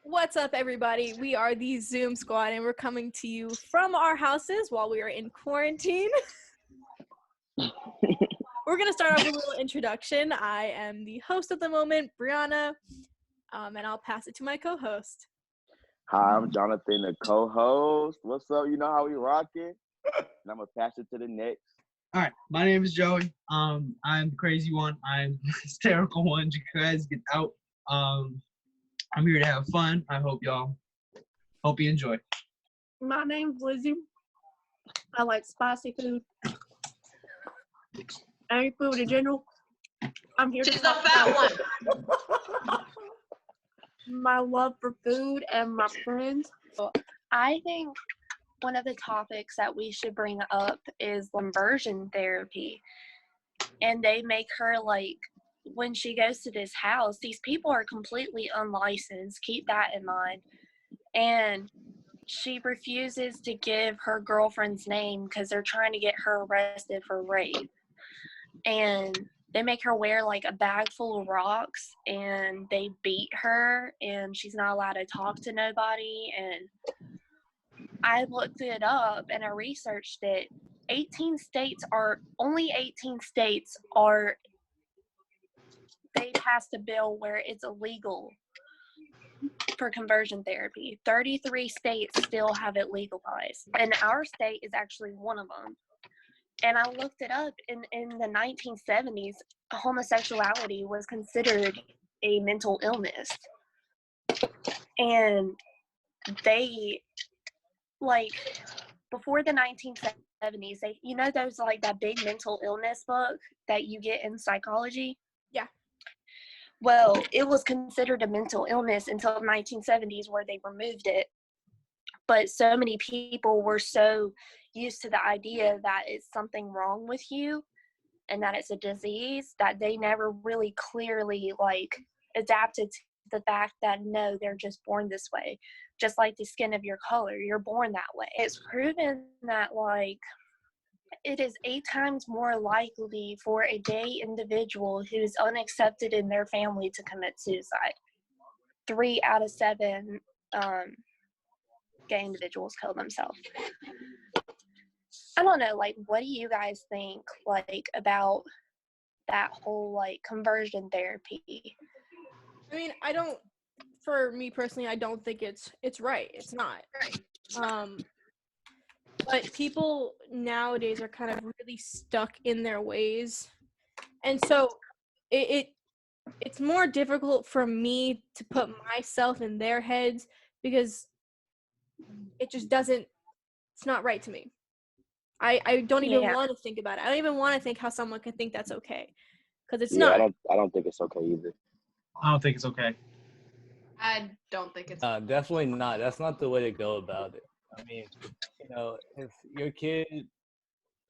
What's up, everybody? We are the Zoom Squad, and we're coming to you from our houses while we are in quarantine. We're going to start off with a little introduction. I am the host at the moment, Brianna, and I'll pass it to my co-host. Hi, I'm Jonathan, the co-host. What's up? You know how we rocking? And I'm going to pass it to the next. All right, my name is Joey. I'm the crazy one. I'm the hysterical one. You guys get out. I'm here to have fun. I hope you enjoy. My name's Lizzie. I like spicy food. Any food in general. I'm here She's to the talk fat about one. my love for food and my friends. I think one of the topics that we should bring up is conversion therapy. And they make her, like, when she goes to this house, these people are completely unlicensed. Keep that in mind. And she refuses to give her girlfriend's name because they're trying to get her arrested for rape. And they make her wear, like, a bag full of rocks, and they beat her, and she's not allowed to talk to nobody. And I looked it up and I researched it. 18 states are they passed a bill where it's illegal for conversion therapy. 33 states still have it legalized, and our state is actually one of them. And I looked it up. In the 1970s, homosexuality was considered a mental illness, and they, like, before the 1970s, they, you know, those, like, that big mental illness book that you get in psychology? Yeah. Well, it was considered a mental illness until the 1970s, where they removed it. But so many people were so used to the idea that it's something wrong with you and that it's a disease that they never really clearly, like, adapted to the fact that, no, they're just born this way. Just like the skin of your color, you're born that way. It's proven that, like, it is 8 times more likely for a gay individual who is unaccepted in their family to commit suicide. 3 out of 7 gay individuals kill themselves. I don't know, like, what do you guys think, like, about that whole, like, conversion therapy? I mean, for me personally, I don't think it's right. It's not. But people nowadays are kind of really stuck in their ways. And so it's more difficult for me to put myself in their heads because it just doesn't, it's not right to me. I don't even want to think about it. I don't even want to think how someone can think that's okay, because it's not. I don't think it's okay either. I don't think it's okay. I don't think it's definitely not. That's not the way to go about it. I mean, you know, if your kid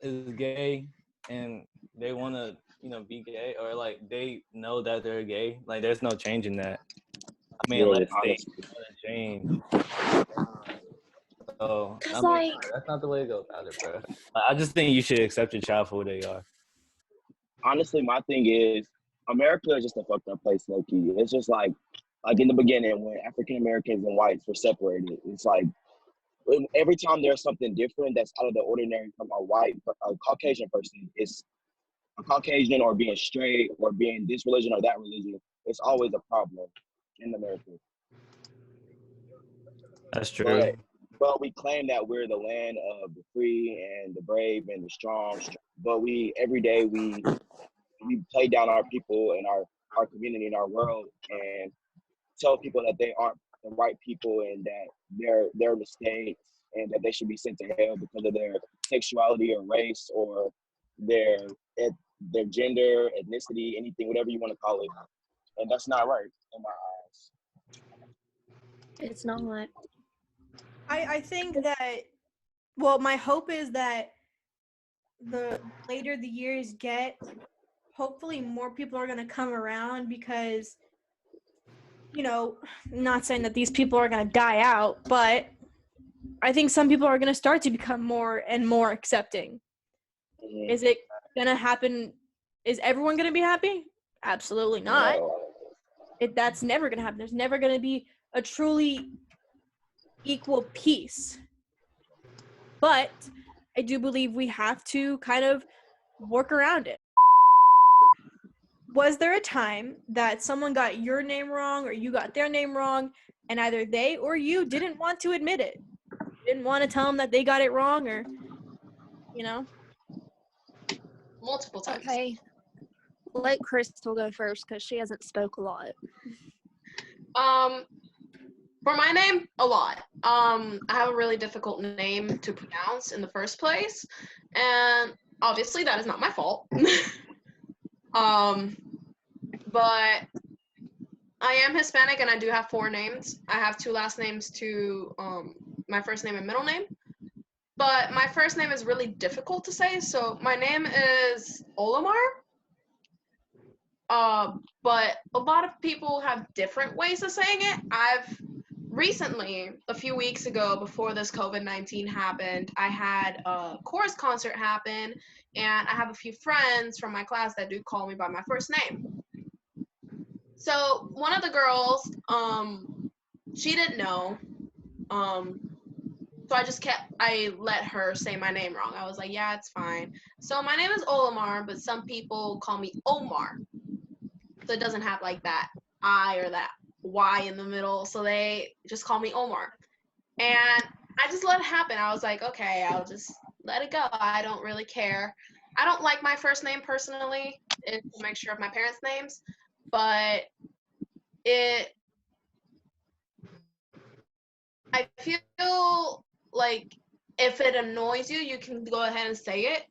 is gay and they want to, you know, be gay, or, like, they know that they're gay, like, there's no changing that. I mean, unless they want to change. So, I mean, like, that's not the way to go about it, bro. I just think you should accept your child for who they are. Honestly, my thing is, America is just a fucked up place, low-key. It's just like in the beginning when African Americans and whites were separated, it's like every time there's something different that's out of the ordinary from a Caucasian person, it's a Caucasian or being straight or being this religion or that religion, it's always a problem in America. That's true. But we claim that we're the land of the free and the brave and the strong. But every day we play down our people and our community and our world and tell people that they aren't the right people and that they're mistakes and that they should be sent to hell because of their sexuality or race or their gender, ethnicity, anything, whatever you want to call it. And that's not right in my eyes. It's not. I think that, well, my hope is that the later the years get, hopefully more people are going to come around because, you know, not saying that these people are going to die out, but I think some people are going to start to become more and more accepting. Mm-hmm. Is it going to happen? Is everyone going to be happy? Absolutely not. No. That's never going to happen. There's never going to be a truly equal piece. But I do believe we have to kind of work around it. Was there a time that someone got your name wrong or you got their name wrong and either they or you didn't want to admit it? Didn't want to tell them that they got it wrong or, you know? Multiple times. Okay. Let Crystal go first because she hasn't spoke a lot. For my name, a lot. I have a really difficult name to pronounce in the first place, and obviously that is not my fault. But I am Hispanic and I do have 4 names. I have 2 last names to my first name and middle name. But my first name is really difficult to say, so my name is Olamar. But a lot of people have different ways of saying it. I've recently, a few weeks ago, before this COVID-19 happened, I had a chorus concert happen, and I have a few friends from my class that do call me by my first name. So one of the girls, she didn't know, so I let her say my name wrong. I was like, yeah, it's fine. So my name is Olamar, but some people call me Omar. So it doesn't have like that I or that Y in the middle. So they just call me Omar. And I just let it happen. I was like, okay, I'll just let it go. I don't really care. I don't like my first name personally. It's a mixture of my parents' names. But I feel like if it annoys you, you can go ahead and say it.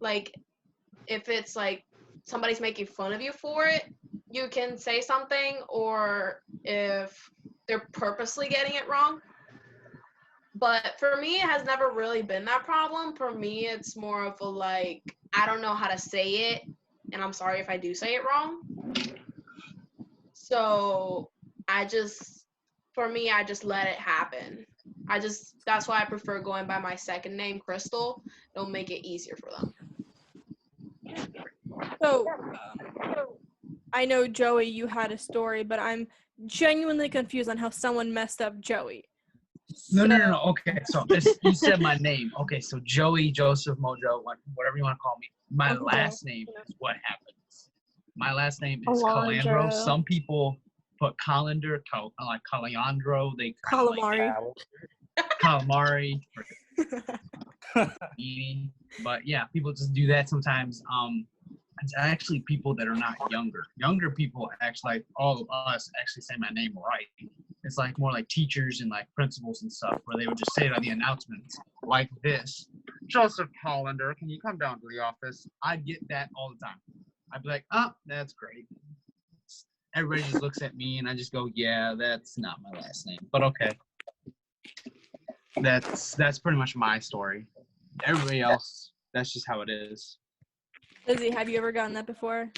Like, if it's like somebody's making fun of you for it, you can say something, or if they're purposely getting it wrong. But for me, it has never really been that problem. For me, it's more of a like, I don't know how to say it, and I'm sorry if I do say it wrong. So I just let it happen. That's why I prefer going by my second name, Crystal. It'll make it easier for them. So, I know, Joey, you had a story, but I'm genuinely confused on how someone messed up Joey. No. Okay, so you said my name. Okay, so Joey, Joseph, Mojo, whatever you want to call me. My last name is what happens. My last name is Calandro. Some people put Colander, like Calandro. They Calamari. Calamari. But yeah, people just do that sometimes. It's actually people that are not younger. Younger people actually, like all of us, actually say my name right. It's like more like teachers and like principals and stuff, where they would just say it on the announcements like this: Joseph Hollander, can you come down to the office? I'd get that all the time. I'd be like, oh, that's great. Everybody just looks at me and I just go, yeah, that's not my last name, but okay. That's pretty much my story. Everybody else, that's just how it is. Lizzie, have you ever gotten that before?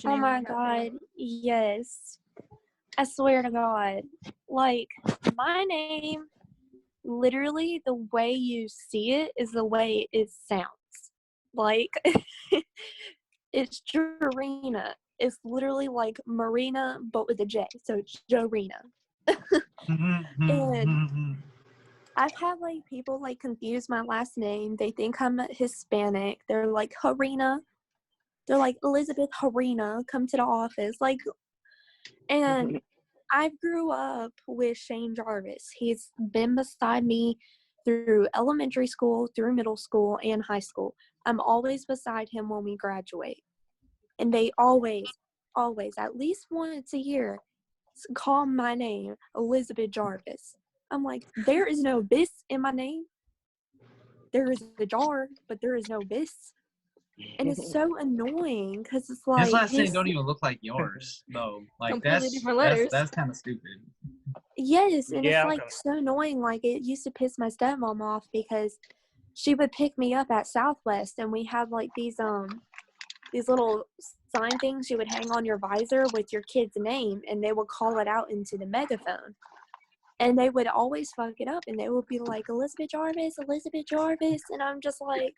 Oh my God, yes. I swear to God. Like, my name, literally, the way you see it is the way it sounds. Like, it's Jorina. It's literally like Marina, but with a J. So it's Jorina. And I've had like people like confuse my last name. They think I'm Hispanic. They're like Harina. They're like Elizabeth Harina. Come to the office. Like, and I grew up with Shane Jarvis. He's been beside me through elementary school, through middle school, and high school. I'm always beside him when we graduate. And they always, at least once a year, call my name Elizabeth Jarvis. I'm like, there is no bis in my name. There is a jar, but there is no bis. And it's so annoying because it's like his last name don't even look like yours, though. Like completely different letters. That's kind of stupid. Yes, and it's like so annoying. Like, it used to piss my stepmom off because she would pick me up at Southwest, and we had like these little sign things you would hang on your visor with your kid's name, and they would call it out into the megaphone. And they would always fuck it up, and they would be like, Elizabeth Jarvis, and I'm just like,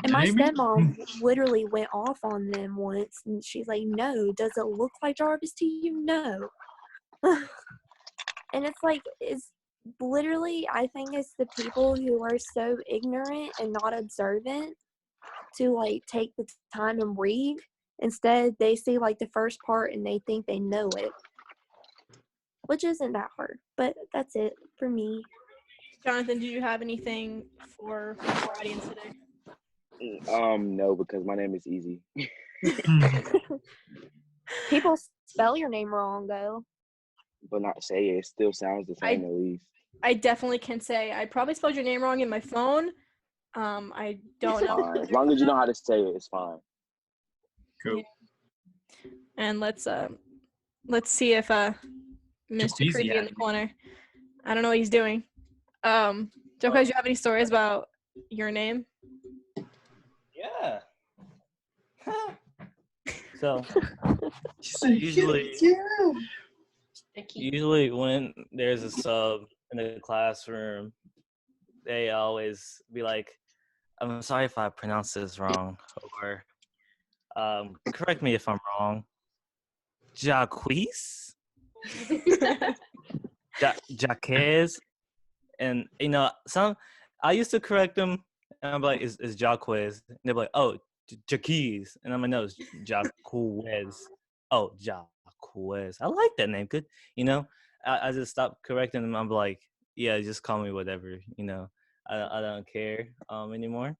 and my stepmom literally went off on them once, and she's like, no, does it look like Jarvis to you? No. And it's like, it's literally, I think it's the people who are so ignorant and not observant to like take the time and read. Instead, they see like the first part and they think they know it, which isn't that hard. But that's it for me. Jonathan, did you have anything for our audience today? No, because my name is easy. People spell your name wrong though. But not say it. It still sounds the same at least. I definitely can say I probably spelled your name wrong in my phone. I don't know. Fine. As long as you know how to say it, it's fine. Cool. Yeah. And let's see if Mr. easy Creepy at in the it. corner. I don't know what he's doing. Joe, do you have any stories about your name? Yeah. So Usually, usually when there's a sub in the classroom, they always be like, "I'm sorry if I pronounce this wrong," or "Correct me if I'm wrong." Jaquez, Jaquez, and some. I used to correct them, and I'm like, "It's Jaquez," and they're like, "Oh, Jaquez," and I'm like, "No, it's Jaquez." Oh, Jaquez. I like that name. Good, I just stopped correcting them. I'm like, "Yeah, just call me whatever." I don't care anymore.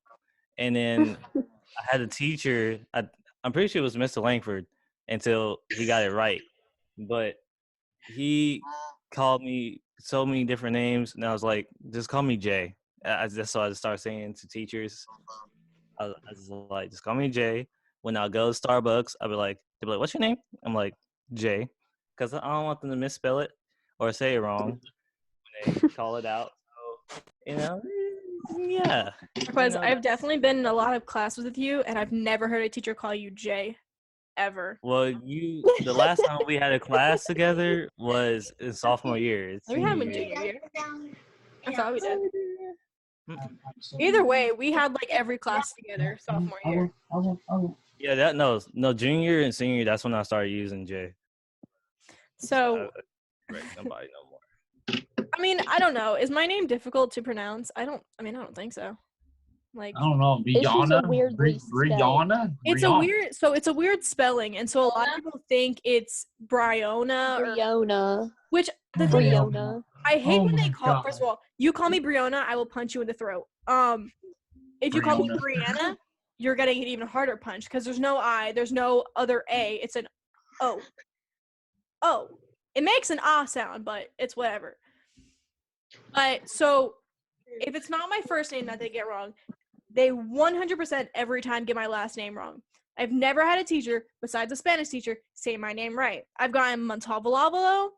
And then I had a teacher. I'm pretty sure it was Mr. Langford until he got it right, but he called me so many different names, and I was like, just call me Jay. That's so I just started saying to teachers. I was like, just call me Jay. When I go to Starbucks, they'll be like, what's your name? I'm like, Jay, because I don't want them to misspell it or say it wrong when they call it out. So, yeah. Because I've definitely been in a lot of classes with you, and I've never heard a teacher call you Jay, ever. Well, the last time we had a class together was in sophomore year. We had him in junior year. I thought we did. Either way, we had like every class together sophomore year. Yeah, no, junior and senior. That's when I started using J. So, Right, nobody no more. I mean, I don't know. Is my name difficult to pronounce? I don't think so. Like, I don't know. It's just a Brianna? weirdly spelled. Brianna? it's a weird spelling, and so a lot of people think it's Briona, or, Briona. which the thing is, Briona. I hate Oh when they my call. God. First of all, you call me Briona, I will punch you in the throat. If you call me Brianna, you're getting an even harder punch because there's no I, there's no other A. It's an O. Oh, it makes an ah sound, but it's whatever. But so if it's not my first name that they get wrong, they 100% every time get my last name wrong. I've never had a teacher, besides a Spanish teacher, say my name right. I've gotten Montalvo.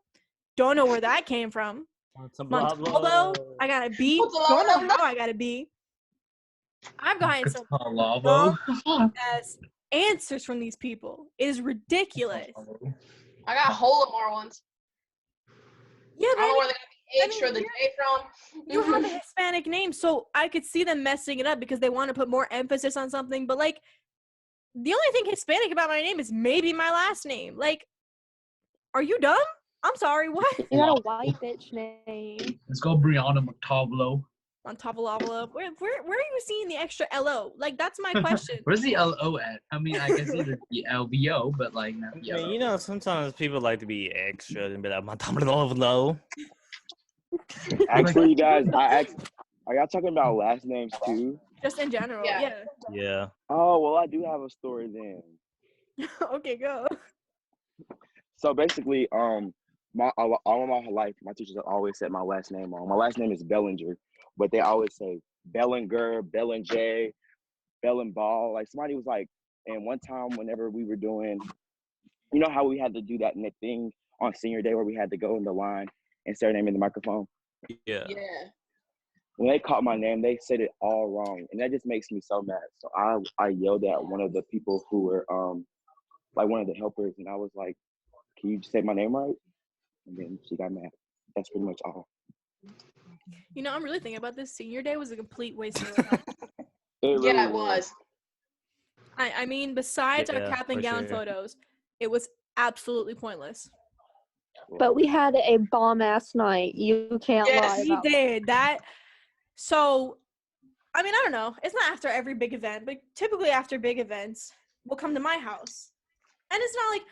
Don't know where that came from. Montalvo, I got a B. Don't know how I got a B. I've gotten some Lavo. ass answers from these people. It is ridiculous. I got Holamar once. Yeah, I but don't know where they got the H I or the mean, J from. you have a Hispanic name, so I could see them messing it up because they want to put more emphasis on something. But like, the only thing Hispanic about my name is maybe my last name. Like, are you dumb? I'm sorry, what? You got a white bitch name. Let's go Brianna McTavlo. On top of lava. Where are you seeing the extra LO? Like, that's my question. Where's the LO at? I mean, I guess either the LVO, but like not the LO. Yeah, sometimes people like to be extra and be like, low. Actually, you guys, are y'all talking about last names too? Just in general, Yeah. Yeah. Oh, well, I do have a story then. Okay, go. So basically, all of my life, my teachers have always said my last name wrong. My last name is Bellinger, but they always say Bellinger, Bellinger, Bellinball. Like somebody was like, and one time whenever we were doing, you know how we had to do that thing on senior day where we had to go in the line and say our name in the microphone? Yeah. Yeah. When they caught my name, they said it all wrong, and that just makes me so mad. So I yelled at one of the people who were like one of the helpers, and I was like, "Can you say my name right?" And then she got mad. That's pretty much all. You know, I'm really thinking about this. Senior day was a complete waste of time. Yeah, it was. I mean, besides our Yeah, cap and for gown sure. photos, it was absolutely pointless. But we had a bomb ass night. You can't Yes, lie He about did that. So, I mean, I don't know. It's not after every big event, but typically after big events, we'll come to my house. And it's not like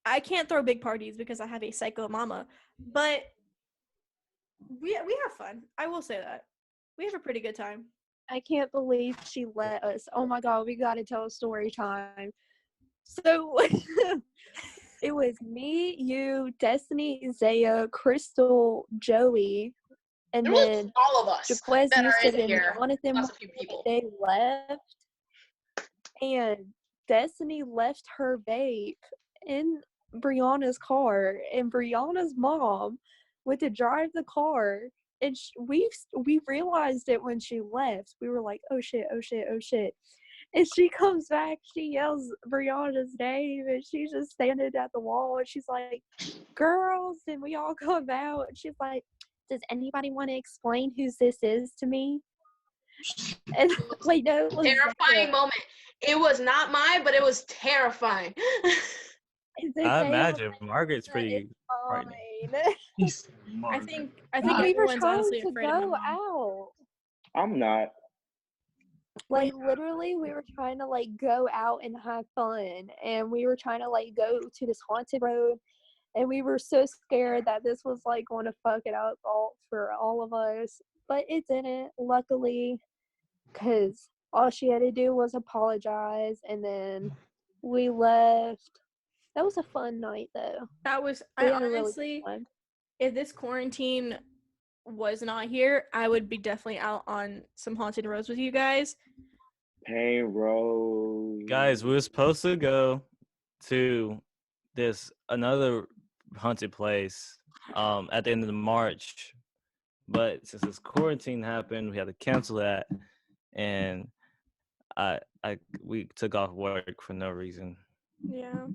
I can't throw big parties because I have a psycho mama, but we have fun. I will say that. We have a pretty good time. I can't believe she let us. Oh my god, we gotta tell a story time. So it was me, you, Destiny, Zaya, Crystal, Joey, and There was then all of us Jaquez, that are Yusuf, in and here, Jonathan. plus a few people. They left, and Destiny left her vape in Brianna's car, and Brianna's mom went to drive the car, and we realized it when she left. We were like, oh shit, oh shit, oh shit. And she comes back, she yells Brianna's name, and she's just standing at the wall, and she's like, girls, and we all come out, and she's like, does anybody want to explain who this is to me? And wait, no, it was Terrifying moment. It was not mine, but it was terrifying. I imagine Margaret's pretty frightening. I think we were everyone's trying honestly to afraid of my go mom. out. I'm not. Like literally, we were trying to like go out and have fun, and we were trying to like go to this haunted road, and we were so scared that this was like going to fuck it up all for all of us, but it didn't, luckily, because all she had to do was apologize, and then we left. That was a fun night, though. That was, We I had a really honestly, good time. if this quarantine was not here, I would be definitely out on some haunted roads with you guys. Pain Road. Guys, we were supposed to go to this another haunted place at the end of March, but since this quarantine happened, we had to cancel that, and we took off work for no reason. Yeah.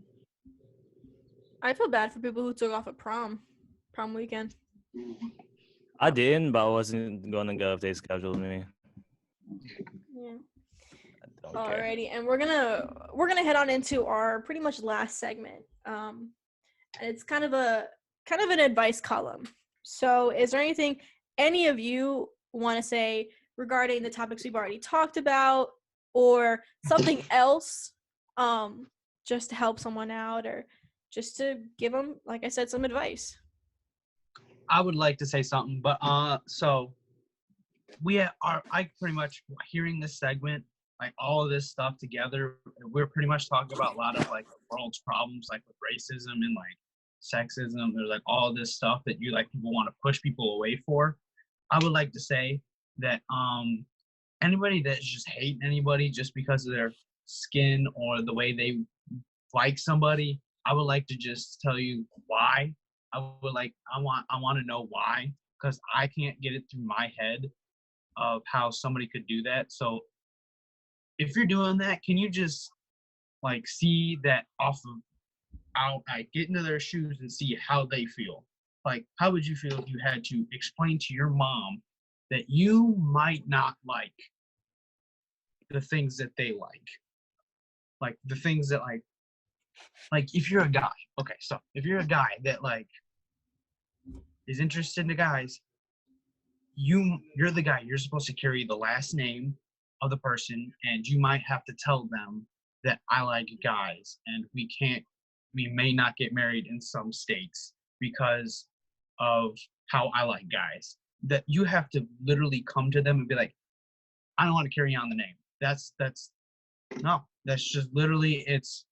I feel bad for people who took off a prom weekend. I didn't, but I wasn't going to go if they scheduled me. Yeah. I don't care. Alrighty, and we're gonna head on into our pretty much last segment. And it's kind of an advice column. So, is there anything any of you want to say regarding the topics we've already talked about, or something else, just to help someone out, or just to give them, like I said, some advice? I would like to say something, but so I pretty much hearing this segment, like all of this stuff together, we're pretty much talking about a lot of like the world's problems, like with racism and like sexism. There's like all this stuff that you like people want to push people away for. I would like to say that anybody that's just hating anybody just because of their skin or the way they like somebody, I would like to just tell you why. I want to know why, because I can't get it through my head of how somebody could do that. So if you're doing that, can you just like see that get into their shoes and see how they feel? Like, how would you feel if you had to explain to your mom that you might not like the things that they like the things that like if you're a guy, okay, so if you're a guy that like is interested in guys, you're the guy, you're supposed to carry the last name of the person, and you might have to tell them that I like guys and we may not get married in some states because of how I like guys. That you have to literally come to them and be like, I don't want to carry on the name. That's just literally, it's,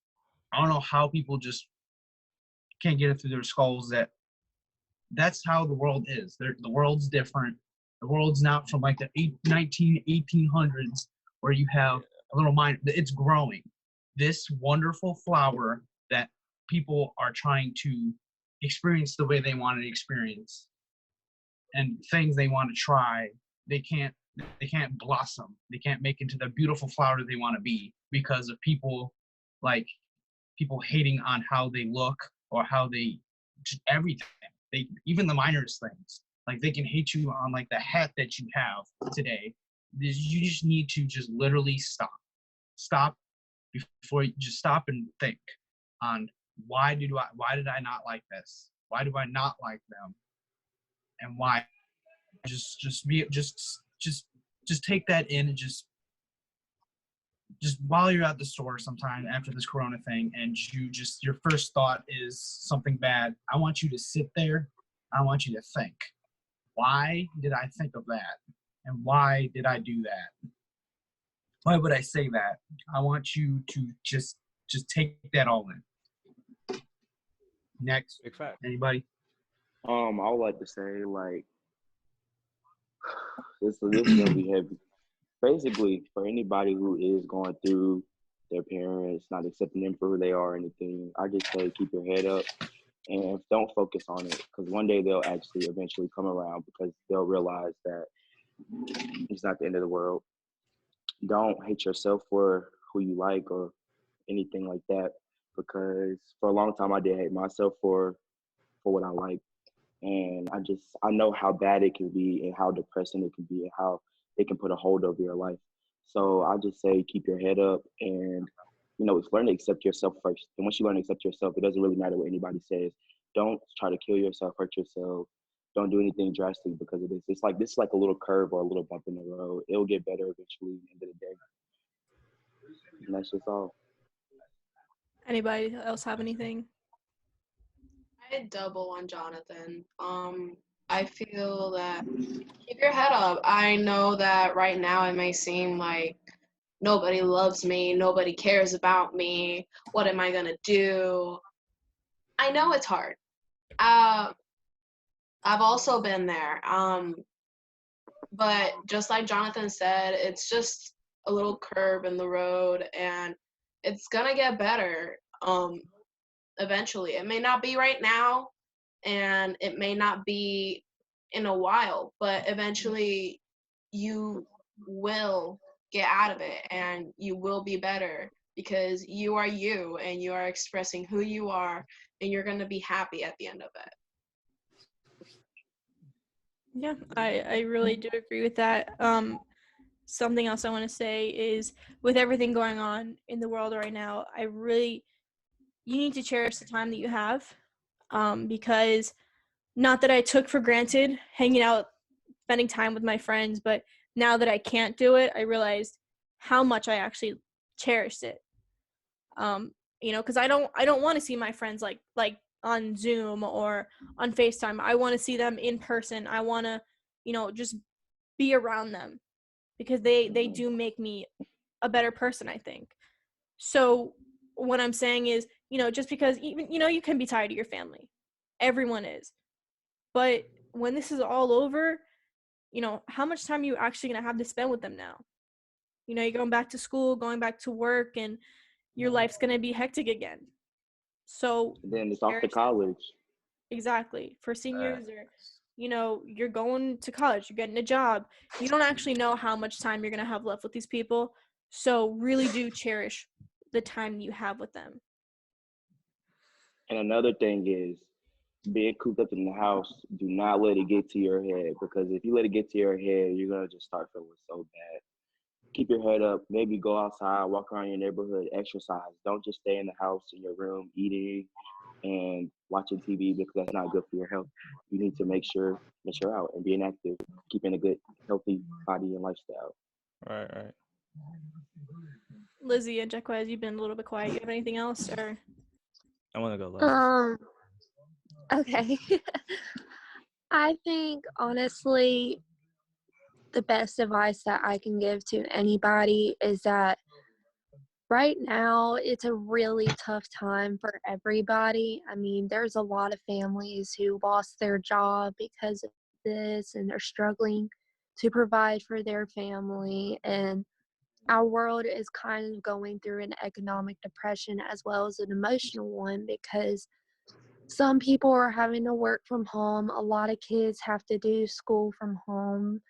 I don't know how people just can't get it through their skulls that's how the world is. The world's different. The world's not from like the 1800s where you have a little mind. It's growing. This wonderful flower that people are trying to experience the way they want to experience and things they want to try, they can't blossom. They can't make into the beautiful flower they want to be because of people hating on how they look or how they just everything. They even the minors things. Like they can hate you on like the hat that you have today. You just need to just literally stop before you just stop and think on why did I not like this? Why do I not like them? And why? Just take that in and just while you're at the store sometime after this corona thing and your first thought is something bad, I want you to sit there. I want you to think, why did I think of that? And why did I do that? Why would I say that? I want you to just take that all in. Next. Big fact. Anybody? I would like to say, like, this is gonna be heavy. Basically, for anybody who is going through their parents not accepting them for who they are or anything, I just say keep your head up and don't focus on it, because one day they'll actually eventually come around, because they'll realize that it's not the end of the world. Don't hate yourself for who you like or anything like that, because for a long time I did hate myself for what I like. And I know how bad it can be and how depressing it can be and how it can put a hold over your life. So I just say keep your head up and it's learn to accept yourself first. And once you learn to accept yourself, it doesn't really matter what anybody says. Don't try to kill yourself, hurt yourself. Don't do anything drastic because of this. It's like this is like a little curve or a little bump in the road. It'll get better eventually at the end of the day. And that's just all. Anybody else have anything? I double on Jonathan. I feel that keep your head up. I know that right now it may seem like nobody loves me, nobody cares about me. What am I gonna do? I know it's hard. I've also been there. But just like Jonathan said, it's just a little curve in the road, and it's gonna get better. Eventually, it may not be right now, and it may not be in a while, but eventually you will get out of it and you will be better because you are you and you are expressing who you are and you're going to be happy at the end of it. Yeah, I really do agree with that. Something else I want to say is with everything going on in the world right now, you need to cherish the time that you have, because not that I took for granted hanging out, spending time with my friends, but now that I can't do it, I realized how much I actually cherished it. Because I don't want to see my friends like on Zoom or on FaceTime. I want to see them in person. I want to, just be around them because they do make me a better person, I think. So what I'm saying is, just because even, you can be tired of your family. Everyone is. But when this is all over, how much time are you actually going to have to spend with them now? You're going back to school, going back to work, and your life's going to be hectic again. So And then it's off to college. Exactly. For seniors or, you're going to college, you're getting a job. You don't actually know how much time you're going to have left with these people. So really do cherish the time you have with them. And another thing is being cooped up in the house, do not let it get to your head, because if you let it get to your head, you're going to just start feeling so bad. Keep your head up, maybe go outside, walk around your neighborhood, exercise. Don't just stay in the house, in your room, eating and watching TV, because that's not good for your health. You need to make sure that you're out and being active, keeping a good, healthy body and lifestyle. Right. Lizzie and Jaquez, you've been a little bit quiet. You have anything else? Or I want to go last. Okay. I think honestly, the best advice that I can give to anybody is that right now it's a really tough time for everybody. I mean, there's a lot of families who lost their job because of this and they're struggling to provide for their family, and our world is kind of going through an economic depression as well as an emotional one, because some people are having to work from home. A lot of kids have to do school from home.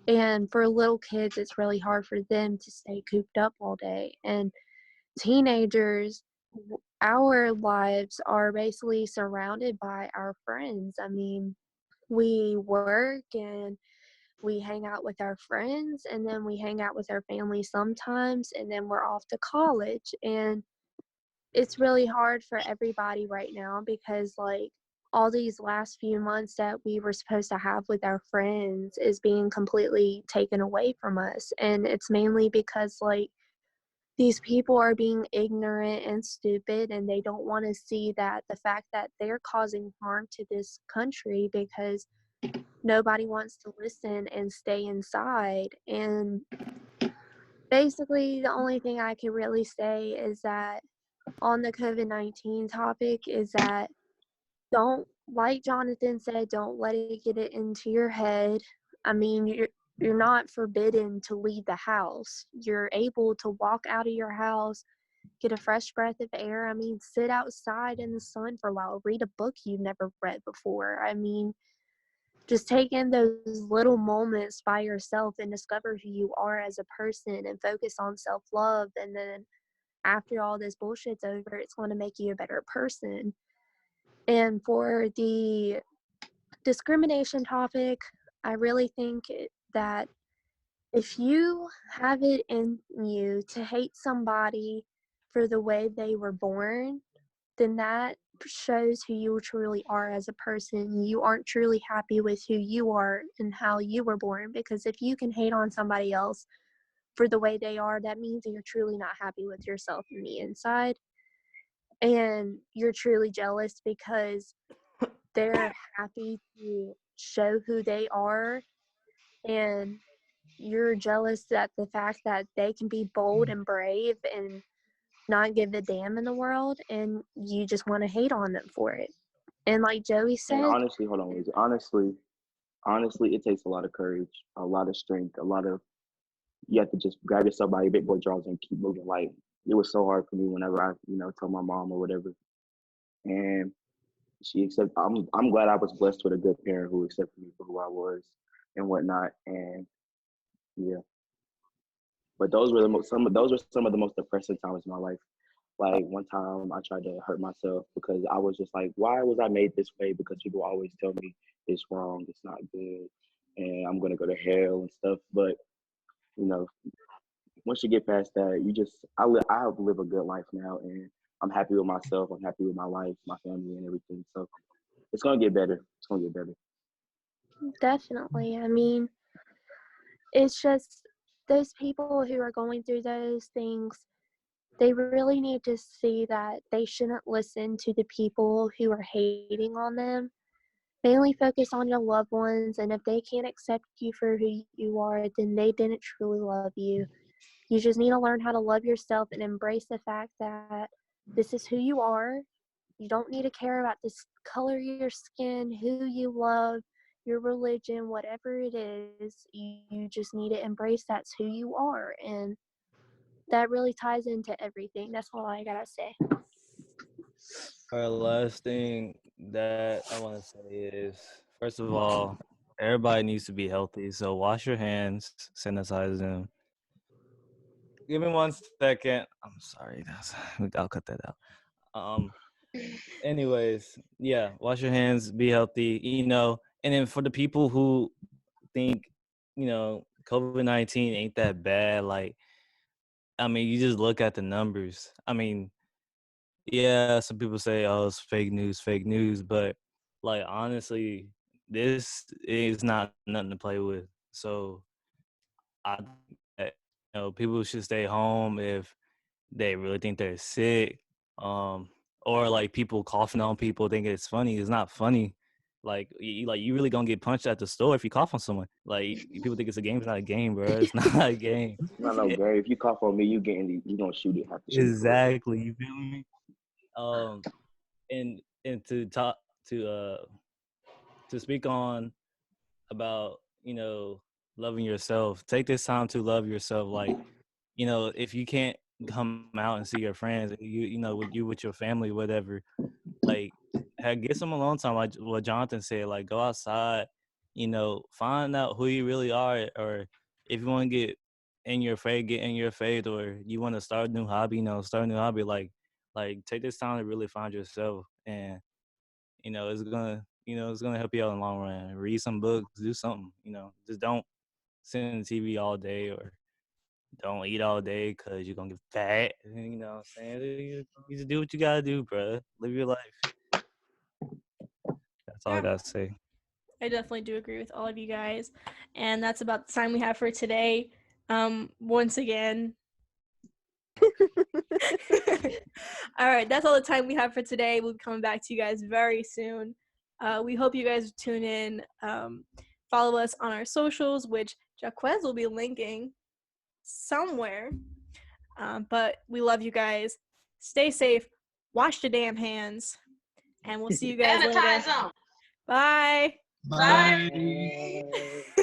And for little kids, it's really hard for them to stay cooped up all day. And teenagers, our lives are basically surrounded by our friends. I mean, we work and we hang out with our friends, and then we hang out with our family sometimes, and then we're off to college. And it's really hard for everybody right now because, like, all these last few months that we were supposed to have with our friends is being completely taken away from us. And it's mainly because, like, these people are being ignorant and stupid, and they don't want to see that the fact that they're causing harm to this country because nobody wants to listen and stay inside. And basically, the only thing I can really say is that on the COVID-19 topic is that don't, like Jonathan said, don't let it get it into your head. I mean, you're not forbidden to leave the house. You're able to walk out of your house, get a fresh breath of air. I mean, sit outside in the sun for a while, read a book you've never read before. I mean, just take in those little moments by yourself and discover who you are as a person and focus on self-love. And then after all this bullshit's over, it's going to make you a better person. And for the discrimination topic, I really think that if you have it in you to hate somebody for the way they were born, then that shows who you truly are as a person. You aren't truly happy with who you are and how you were born, because if you can hate on somebody else for the way they are, that means that you're truly not happy with yourself in the inside. And you're truly jealous because they're happy to show who they are, and you're jealous at the fact that they can be bold and brave and not give a damn in the world, and you just want to hate on them for it. And like Joey And said, honestly, hold on, Lizzie. Honestly, it takes a lot of courage, a lot of strength, a lot of you have to just grab yourself by your big boy drawers and keep moving. Like it was so hard for me whenever I, told my mom or whatever, and she accepted. I'm glad I was blessed with a good parent who accepted me for who I was and whatnot. And yeah, but those were some of the most depressing times in my life. Like one time I tried to hurt myself because I was just like, why was I made this way? Because people always tell me it's wrong, it's not good, and I'm gonna go to hell and stuff. But you know, once you get past that, I live a good life now, and I'm happy with myself. I'm happy with my life, my family, and everything. So it's gonna get better. It's gonna get better. definitely. I mean, it's just those people who are going through those things, they really need to see that they shouldn't listen to the people who are hating on them. Mainly focus on your loved ones, and if they can't accept you for who you are, then they didn't truly love you. You just need to learn how to love yourself and embrace the fact that this is who you are. You don't need to care about this color of your skin, who you love, your religion, whatever it is. You just need to embrace that's who you are. And that really ties into everything. That's all I gotta say. Our last thing that I want to say is, first of all, everybody needs to be healthy. So wash your hands, sanitize them. Give me 1 second. I'm sorry, I'll cut that out. Um. Anyways, yeah, wash your hands, be healthy. And then for the people who think, COVID-19 ain't that bad, like, I mean, you just look at the numbers. I mean, yeah, some people say, oh, it's fake news, but like honestly, this is not nothing to play with. So I think that, people should stay home if they really think they're sick. Or like people coughing on people thinking it's funny. It's not funny. Like you really gonna get punched at the store if you cough on someone. Like people think it's a game. It's not a game, bro. It's not a game. Not no Gary. If you cough on me, you gonna shoot it. Have to shoot it for real. Exactly. You feel me? Um, and to talk to speak on about loving yourself. Take this time to love yourself. Like if you can't come out and see your friends, with your family, whatever, like get some alone time. Like what Jonathan said, like go outside. Find out who you really are, or if you want to get in your faith, get in your faith, or you want to start a new hobby, start a new hobby. Like take this time to really find yourself, and it's gonna help you out in the long run. Read some books, do something. Just don't sit in the TV all day, or don't eat all day because you're gonna get fat. You know what I'm saying? You just do what you gotta do, bro. Live your life. That's all I gotta say. I definitely do agree with all of you guys. And that's about the time we have for today. Once again. All right, that's all the time we have for today. We'll be coming back to you guys very soon. We hope you guys tune in. Follow us on our socials, which Jaquez will be linking somewhere. But we love you guys. Stay safe. Wash the damn hands. And we'll see you guys later. Sanitize them. Bye. Bye. Bye.